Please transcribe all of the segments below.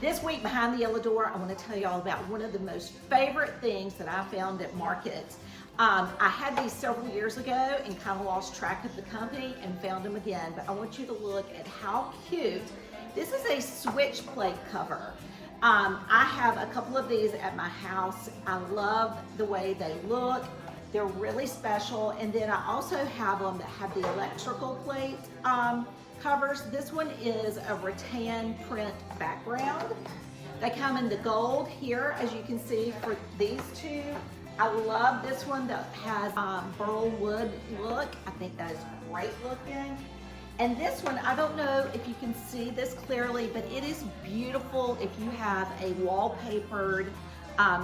This week behind the yellow door, I want to tell you all about one of the most favorite things that I found at markets. I had these several years ago and kind of lost track of the company and found them again, but I want you to look at how cute. This is a switch plate cover. I have a couple of these at my house. I love the way they look. They're really special. And then I also have them that have the electrical plate covers. This one is a rattan print background. They come in the gold here, as you can see for these two. I love this one that has burl wood look. I think that is great looking. And this one, I don't know if you can see this clearly, but it is beautiful if you have a wallpapered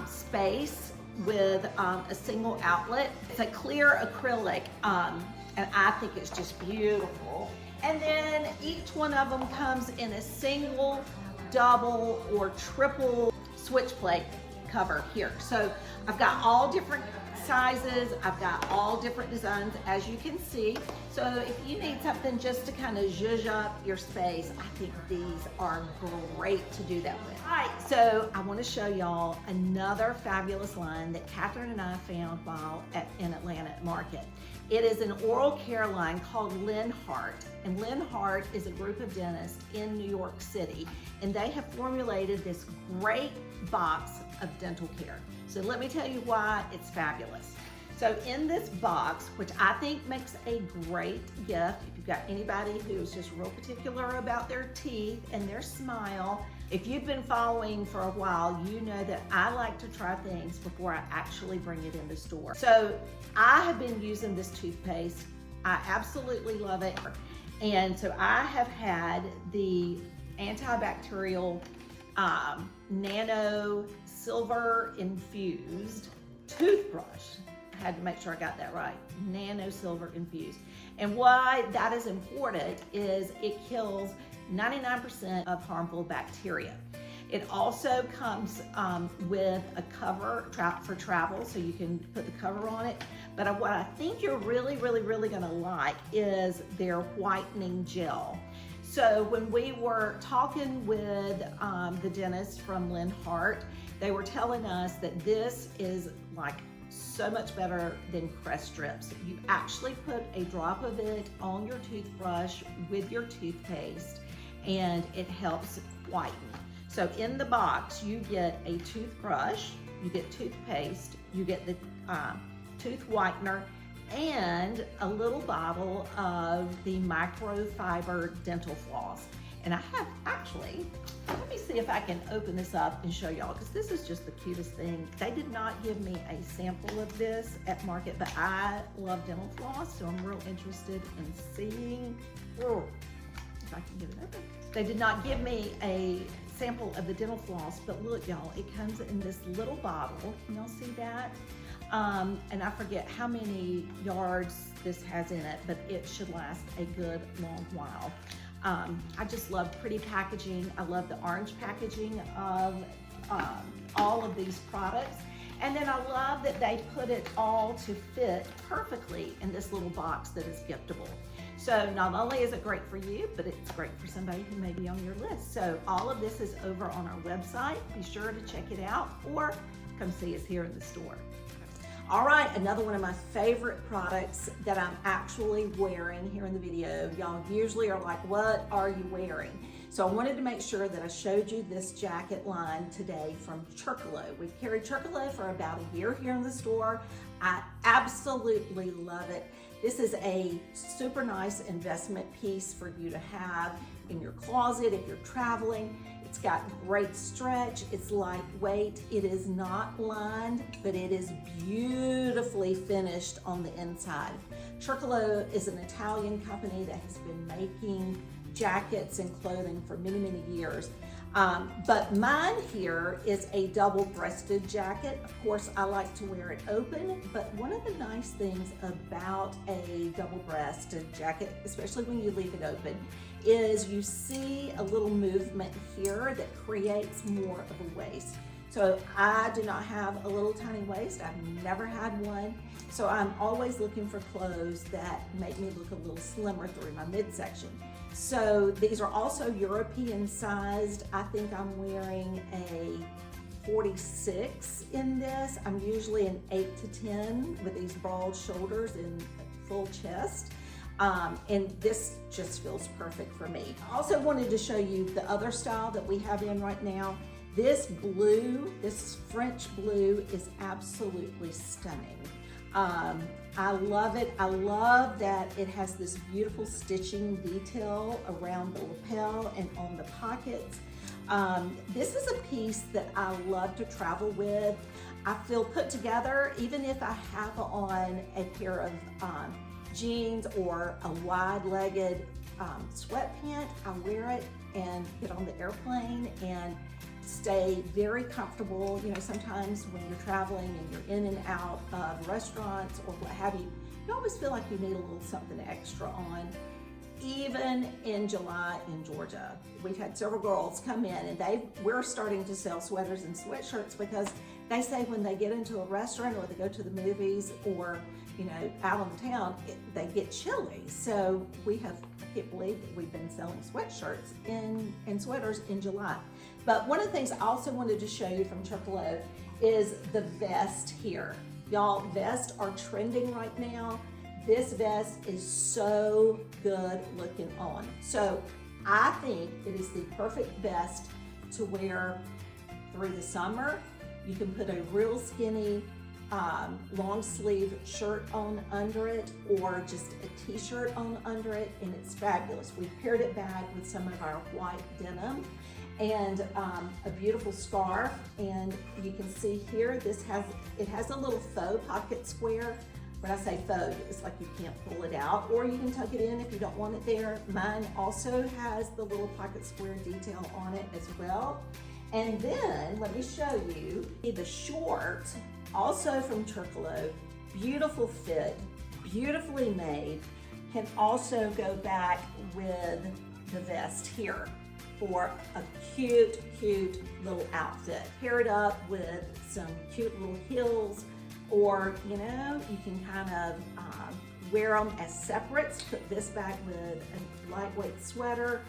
space with a single outlet. It's a clear acrylic, and I think it's just beautiful. And then each one of them comes in a single, double, or triple switch plate cover here. So I've got all different sizes, I've got all different designs, as you can see. So if you need something just to kind of zhuzh up your space, I think these are great to do that with. All right, so I want to show y'all another fabulous line that Catherine and I found while in Atlanta at market. It is an oral care line called Linhart, and Linhart is a group of dentists in New York City, and they have formulated this great box of dental care. So let me tell you why it's fabulous. So in this box, which I think makes a great gift, if you've got anybody who's just real particular about their teeth and their smile, if you've been following for a while, you know that I like to try things before I actually bring it in the store. So I have been using this toothpaste. I absolutely love it. And so I have had the antibacterial nano silver infused toothbrush. I had to make sure I got that right. Nano silver infused. And why that is important is it kills 99% of harmful bacteria. It also comes with a cover for travel, so you can put the cover on it. But what I think you're really gonna like is their whitening gel. So when we were talking with the dentist from Linhart, they were telling us that this is like so much better than Crest strips. You actually put a drop of it on your toothbrush with your toothpaste, and it helps whiten. So in the box, you get a toothbrush, you get toothpaste, you get the tooth whitener, and a little bottle of the microfiber dental floss. And I have actually, let me see if I can open this up and show y'all, because this is just the cutest thing. They did not give me a sample of this at market, but I love dental floss, so I'm real interested in seeing, if I can get it open. They did not give me a sample of the dental floss, but look y'all, it comes in this little bottle. Can y'all see that? And I forget how many yards this has in it, but it should last a good long while. I just love pretty packaging. I love the orange packaging of all of these products. And then I love that they put it all to fit perfectly in this little box that is giftable. So not only is it great for you, but it's great for somebody who may be on your list. So all of this is over on our website. Be sure to check it out or come see us here in the store. All right, another one of my favorite products that I'm actually wearing here in the video. Y'all usually are like, what are you wearing? So I wanted to make sure that I showed you this jacket line today from Circolo. We've carried Circolo for about a year here in the store. I absolutely love it. This is a super nice investment piece for you to have in your closet if you're traveling. It's got great stretch, it's lightweight, it is not lined, but it is beautifully finished on the inside. Circolo is an Italian company that has been making jackets and clothing for many years. But mine here is a double-breasted jacket. Of course, I like to wear it open, but one of the nice things about a double-breasted jacket, especially when you leave it open, is you see a little movement here that creates more of a waist. So I do not have a little tiny waist. I've never had one. So I'm always looking for clothes that make me look a little slimmer through my midsection. So these are also European sized. I think I'm wearing a 46 in this. I'm usually an 8 to 10 with these broad shoulders and full chest. And this just feels perfect for me. I also wanted to show you the other style that we have in right now. This blue, this French blue is absolutely stunning. I love it. I love that it has this beautiful stitching detail around the lapel and on the pockets. This is a piece that I love to travel with. I feel put together, even if I have on a pair of jeans or a wide-legged sweatpant. I wear it and get on the airplane and stay very comfortable. You know, sometimes when you're traveling and you're in and out of restaurants or what have you, you always feel like you need a little something extra on. Even in July in Georgia, we've had several girls come in and we're starting to sell sweaters and sweatshirts because they say when they get into a restaurant or they go to the movies or, you know, out on the town, they get chilly. So I can't believe that we've been selling sweatshirts and sweaters in July. But one of the things I also wanted to show you from Circolo is the vest here. Y'all, vests are trending right now. This vest is so good looking on. So I think it is the perfect vest to wear through the summer. You can put a real skinny long sleeve shirt on under it or just a t-shirt on under it, and it's fabulous. We've paired it back with some of our white denim and a beautiful scarf. And you can see here, it has a little faux pocket square. When I say faux, it's like you can't pull it out, or you can tuck it in if you don't want it there. Mine also has the little pocket square detail on it as well. And then let me show you the short, also from Circolo, beautiful fit, beautifully made, can also go back with the vest here for a cute, cute little outfit. Pair it up with some cute little heels, or, you know, you can kind of wear them as separates. Put this back with a lightweight sweater.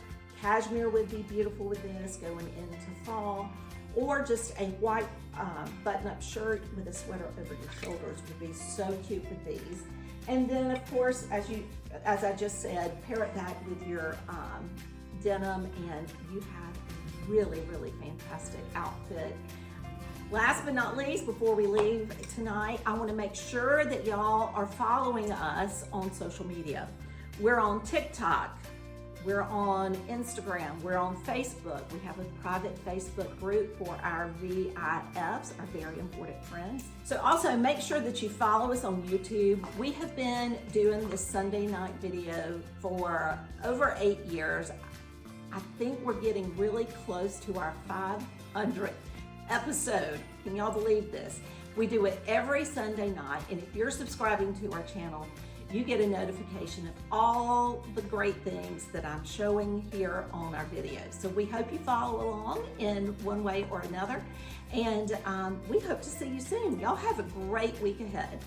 Cashmere would be beautiful with this going into fall, or just a white button-up shirt with a sweater over your shoulders would be so cute with these. And then, of course, as I just said, pair it back with your denim, and you have a really, really fantastic outfit. Last but not least, before we leave tonight, I want to make sure that y'all are following us on social media. We're on TikTok, we're on Instagram, we're on Facebook. We have a private Facebook group for our VIFs, our very important friends. So also make sure that you follow us on YouTube. We have been doing this Sunday night video for over 8 years. I think we're getting really close to our 500th episode. Can y'all believe this? We do it every Sunday night, and if you're subscribing to our channel, you get a notification of all the great things that I'm showing here on our videos. So we hope you follow along in one way or another, and we hope to see you soon. Y'all have a great week ahead.